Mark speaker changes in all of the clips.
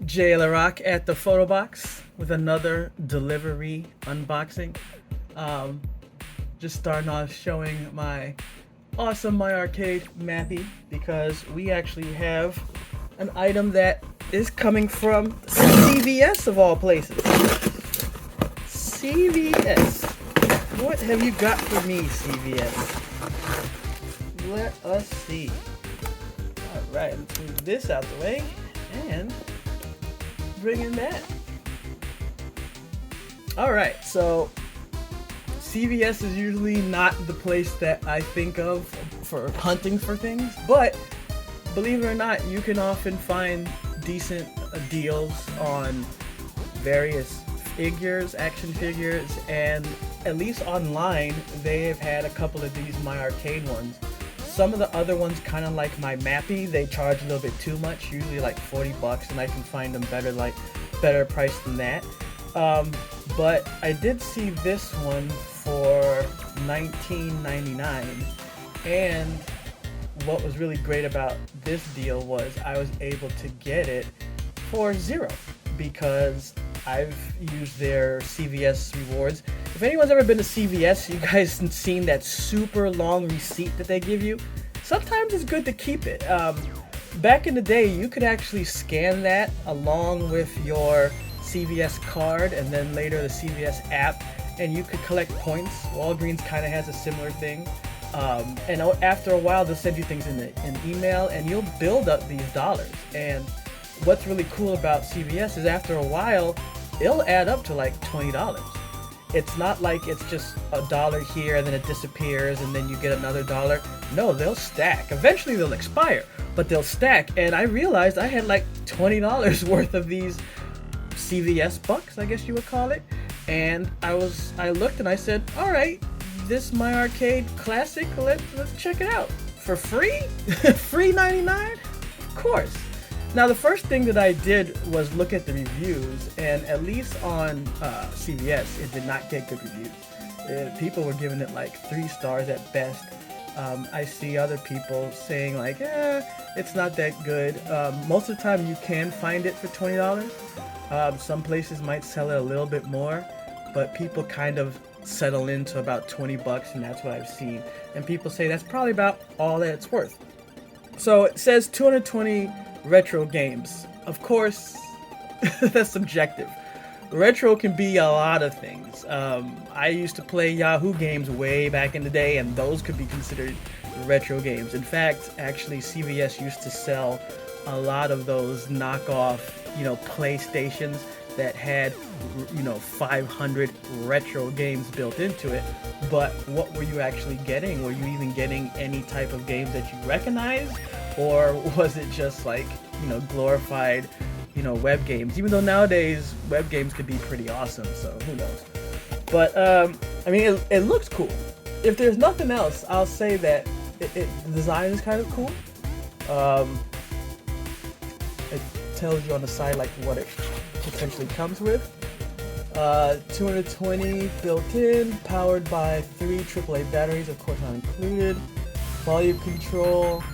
Speaker 1: Jay LaRock at the photo box with another delivery unboxing. Um, just starting off showing my awesome My Arcade Mappy because we actually have an item that is coming from CVS of all places. CVS. What have you got for me, CVS? Let us see. Alright, let's move this out the way and bring in that. Alright, so CVS is usually not the place that I think of for hunting for things, but believe it or not, you can often find decent deals on various figures, action figures, and at least online, they have had a couple of these My Arcade ones. Some of the other ones, kind of like my Mappy, they charge a little bit too much, usually like 40 bucks, and I can find them better price than that. But I did see this one for $19.99, and what was really great about this deal was I was able to get it for $0 because I've used their CVS rewards. If anyone's ever been to CVS, you guys have seen that super long receipt that they give you. Sometimes it's good to keep it. Back in the day, you could actually scan that along with your CVS card and then later the CVS app, and you could collect points. Walgreens kind of has a similar thing. And after a while, they'll send you things in an email, and you'll build up these dollars. And what's really cool about CVS is after a while, it'll add up to like $20. It's not like it's just $1 here and then it disappears and then you get another dollar. No, they'll stack. Eventually they'll expire, but they'll stack. And I realized I had like $20 worth of these CVS bucks, I guess you would call it. And I looked and I said, all right, this My Arcade Classic, let's check it out. For free? Free 99? Of course. Now the first thing that I did was look at the reviews, and at least on CVS, it did not get good reviews. People were giving it like 3 stars at best. I see other people saying like, it's not that good. Most of the time you can find it for $20. Some places might sell it a little bit more, but people kind of settle into about 20 bucks, and that's what I've seen. And people say that's probably about all that it's worth. So it says 220 retro games. Of course, that's subjective. Retro can be a lot of things. I used to play Yahoo games way back in the day, and those could be considered retro games. In fact, actually, CVS used to sell a lot of those knockoff, PlayStations that had, 500 retro games built into it. But what were you actually getting? Were you even getting any type of games that you recognize? Or was it just like, glorified, web games? Even though nowadays web games could be pretty awesome, so who knows? But, it looks cool. If there's nothing else, I'll say that the design is kind of cool. It tells you on the side like what it potentially comes with. 220 built in, powered by 3 AAA batteries, of course not included. Volume control.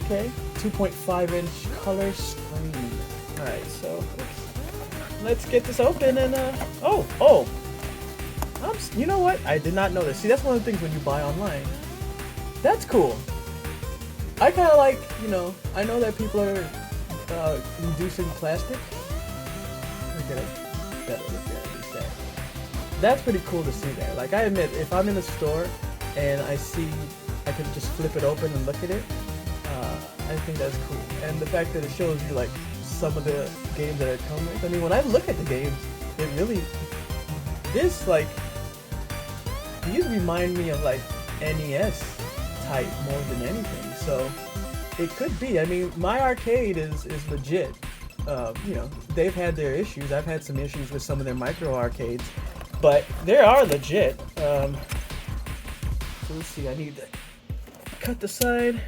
Speaker 1: Okay, 2.5-inch color screen. Alright, so let's get this open and you know what? I did not know this. See, that's one of the things when you buy online. That's cool. I kind of like, I know that people are reducing plastic. Look at it. Better look at that. That's pretty cool to see that. Like, I admit, if I'm in a store and I can just flip it open and look at it, I think that's cool. And the fact that it shows you like some of the games that it comes with. I mean, when I look at the games, these remind me of like NES type more than anything. So it could be. I mean, My Arcade is legit. They've had their issues. I've had some issues with some of their micro arcades, but they are legit. So let's see. I need to cut the side.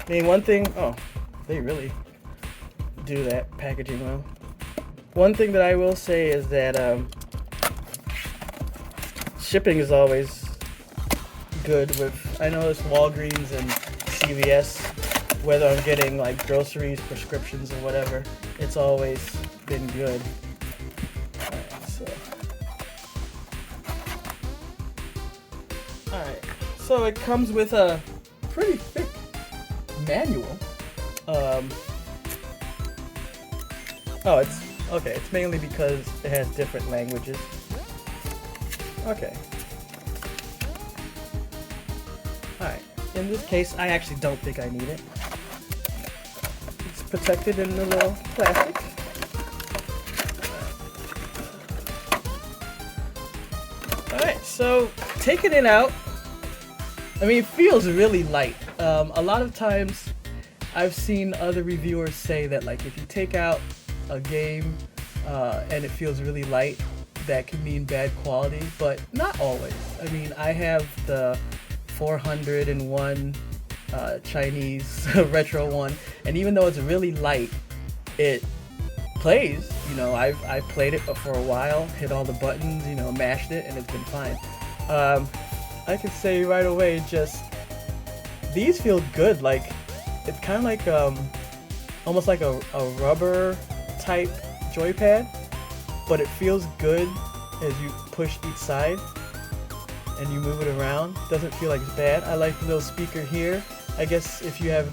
Speaker 1: I mean, one thing, they really do that packaging well. One thing that I will say is that shipping is always good with, I notice Walgreens and CVS, whether I'm getting like groceries, prescriptions, or whatever, it's always been good. Alright, so it comes with a pretty thick manual. Oh, it's okay. It's mainly because it has different languages. Okay. Alright, in this case, I actually don't think I need it. It's protected in a little plastic. Alright, so taking it out, I mean, it feels really light. A lot of times I've seen other reviewers say that like if you take out a game and it feels really light, that can mean bad quality, but not always. I mean, I have the 401 Chinese retro one, and even though it's really light, it plays. You know, I've played it for a while, hit all the buttons, you know, mashed it, and it's been fine. I can say right away, just these feel good. Like it's kind of like almost like a rubber type joypad, but it feels good as you push each side and you move it around. Doesn't feel like it's bad. I like the little speaker here. I guess if you have,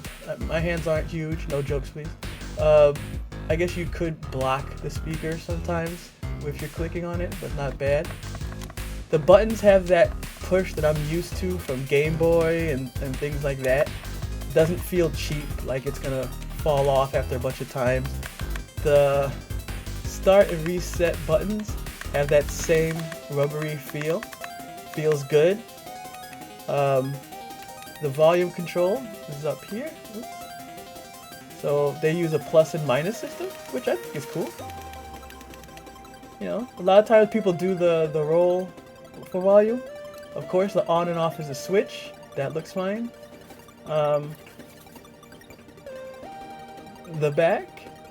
Speaker 1: my hands aren't huge, no jokes please. I guess you could block the speaker sometimes if you're clicking on it, but not bad. The buttons have that push that I'm used to from Game Boy and things like that. Doesn't feel cheap, like it's gonna fall off after a bunch of times. The start and reset buttons have that same rubbery feel. Feels good. The volume control is up here. Oops. So they use a plus and minus system, which I think is cool. You know, a lot of times people do the roll for volume. Of course, the on and off is a switch. That looks fine. The back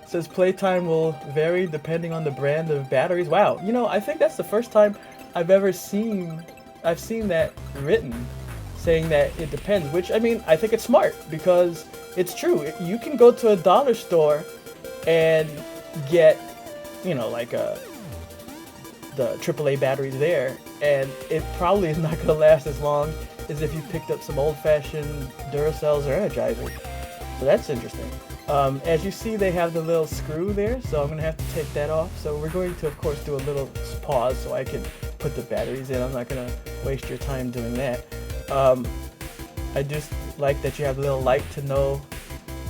Speaker 1: says playtime will vary depending on the brand of batteries. Wow, you know, I think that's the first time I've seen that written, saying that it depends, which I mean, I think it's smart because it's true. You can go to a dollar store and get, you know, like the AAA batteries there, and it probably is not going to last as long as if you picked up some old-fashioned Duracells or Energizers. So that's interesting. As you see, they have the little screw there, so I'm going to have to take that off. So we're going to, of course, do a little pause so I can put the batteries in. I'm not going to waste your time doing that. I just like that you have a little light to know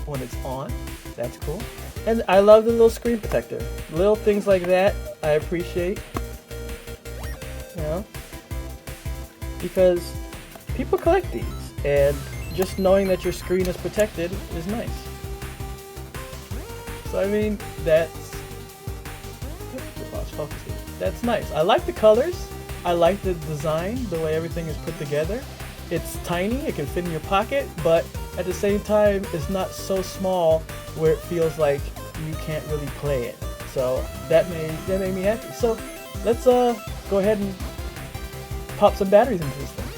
Speaker 1: when it's on. That's cool. And I love the little screen protector. Little things like that I appreciate. You know? Because people collect these, and just knowing that your screen is protected is nice. So I mean, that's nice. I like the colors. I like the design, the way everything is put together. It's tiny, it can fit in your pocket, but at the same time, it's not so small where it feels like you can't really play it. So that made me happy. So let's go ahead and pop some batteries into this thing.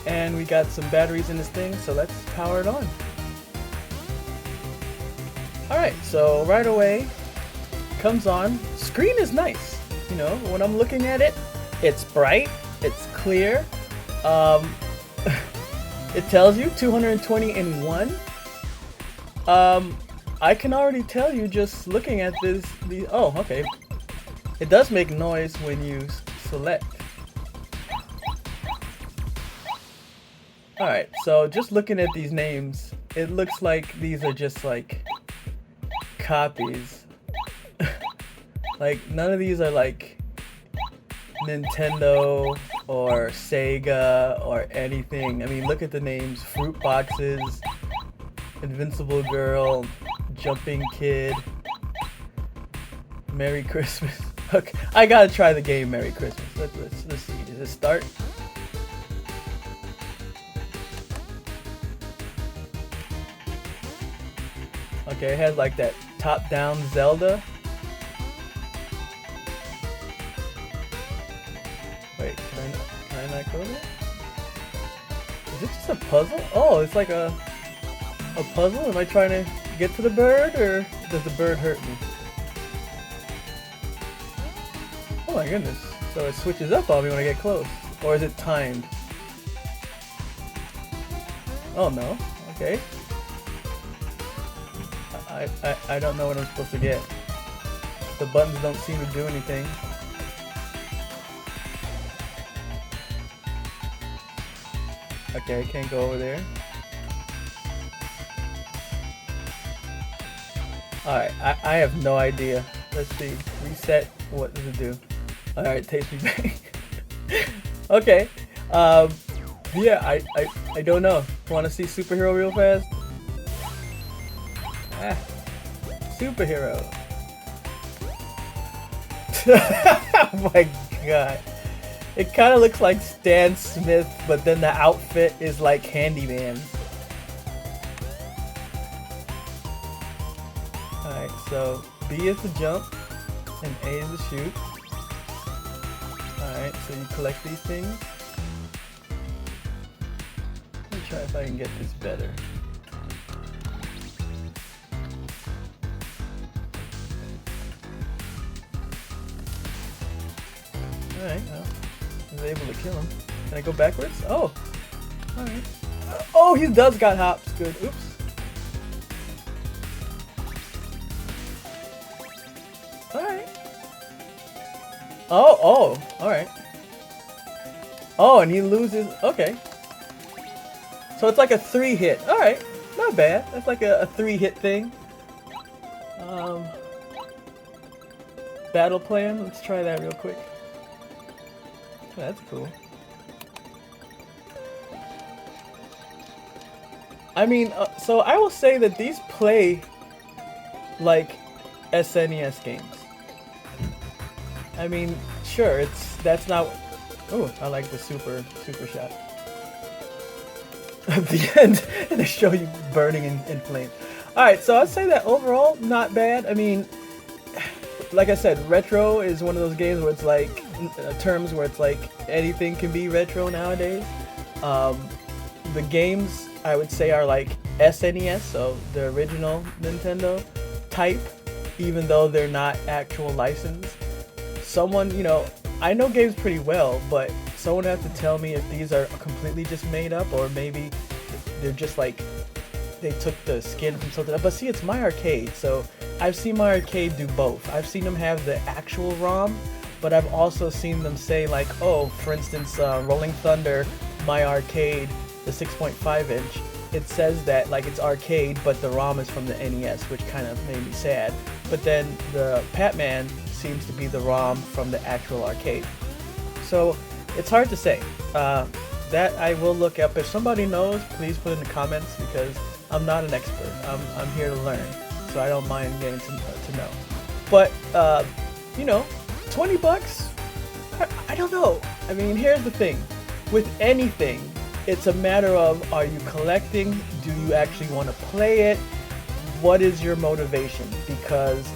Speaker 1: And we got some batteries in this thing, so let's power it on. Alright, so right away, comes on. Screen is nice. You know, when I'm looking at it, it's bright, it's clear. It tells you 220 in 1. I can already tell you just looking at this. Oh, okay. It does make noise when you select. Alright, so just looking at these names, it looks like these are just like copies. Like none of these are like Nintendo or Sega or anything. I mean, look at the names: Fruit Boxes, Invincible Girl, Jumping Kid, Merry Christmas. Okay, I gotta try the game Merry Christmas. Let's see. Does it start? Okay, it has like that top-down Zelda. Wait, can I not go there? Is this just a puzzle? Oh, it's like a puzzle? Am I trying to get to the bird, or does the bird hurt me? Oh my goodness. So it switches up on me when I get close. Or is it timed? Oh no. Okay. I don't know what I'm supposed to get. The buttons don't seem to do anything. Okay, I can't go over there. Alright, I have no idea. Let's see. Reset. What does it do? Alright, takes me back. Okay. Yeah, I don't know. Want to see superhero real fast? Ah. Superhero. Oh my god. It kind of looks like Stan Smith, but then the outfit is like Handyman. Alright, so B is the jump, and A is the shoot. Alright, so you collect these things. Let me try if I can get this better. Alright, well, I was able to kill him. Can I go backwards? Oh! Alright. Oh, he does got hops. Good. Oops. Alright. Oh, alright. Oh, and he loses. Okay. So it's like a 3-hit. Alright. Not bad. That's like a 3-hit thing. Battle plan. Let's try that real quick. That's cool. I mean, so I will say that these play like SNES games. I mean, sure, that's not. Oh, I like the super shot. At the end, and they show you burning in flames. All right, so I'd say that overall, not bad. I mean, like I said, retro is one of those games where it's like terms where it's like anything can be retro nowadays. The games I would say are like SNES, so the original Nintendo type, even though they're not actual license. Someone, you know, I know games pretty well, but someone has to tell me if these are completely just made up, or maybe they're just like they took the skin from something else. But see, it's My Arcade, so I've seen My Arcade do both. I've seen them have the actual ROM, but I've also seen them say like, oh, for instance, Rolling Thunder, My Arcade, the 6.5 inch, it says that like it's arcade, but the ROM is from the NES, which kind of made me sad. But then the Pac-Man seems to be the ROM from the actual arcade. So it's hard to say. That I will look up. If somebody knows, please put in the comments, because I'm not an expert. I'm here to learn, so I don't mind getting to know. But you know, 20 bucks. I don't know. I mean, here's the thing. With anything, it's a matter of, are you collecting? Do you actually want to play it? What is your motivation? Because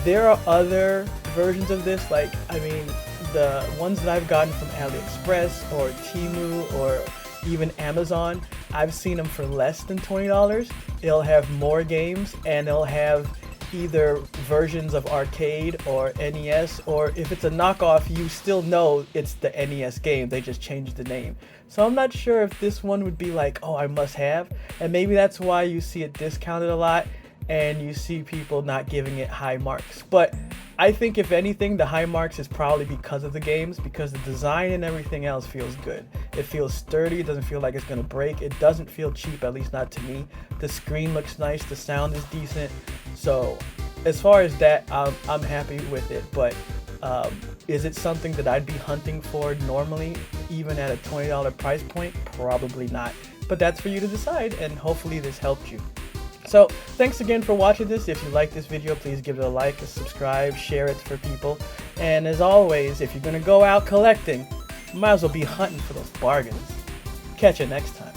Speaker 1: there are other versions of this. Like, I mean, the ones that I've gotten from AliExpress or Temu or even Amazon, I've seen them for less than $20. It'll have more games, and it'll have either versions of arcade or NES, or if it's a knockoff, you still know it's the NES game, they just changed the name. So I'm not sure if this one would be like, oh, I must have, and maybe that's why you see it discounted a lot and you see people not giving it high marks. But I think if anything, the high marks is probably because of the games, because the design and everything else feels good. It feels sturdy, it doesn't feel like it's gonna break, it doesn't feel cheap, at least not to me. The screen looks nice, the sound is decent. So as far as that, I'm happy with it. But is it something that I'd be hunting for normally, even at a $20 price point? Probably not. But that's for you to decide, and hopefully this helped you. So thanks again for watching this. If you like this video, please give it a like, a subscribe, share it for people. And as always, if you're gonna go out collecting, you might as well be hunting for those bargains. Catch you next time.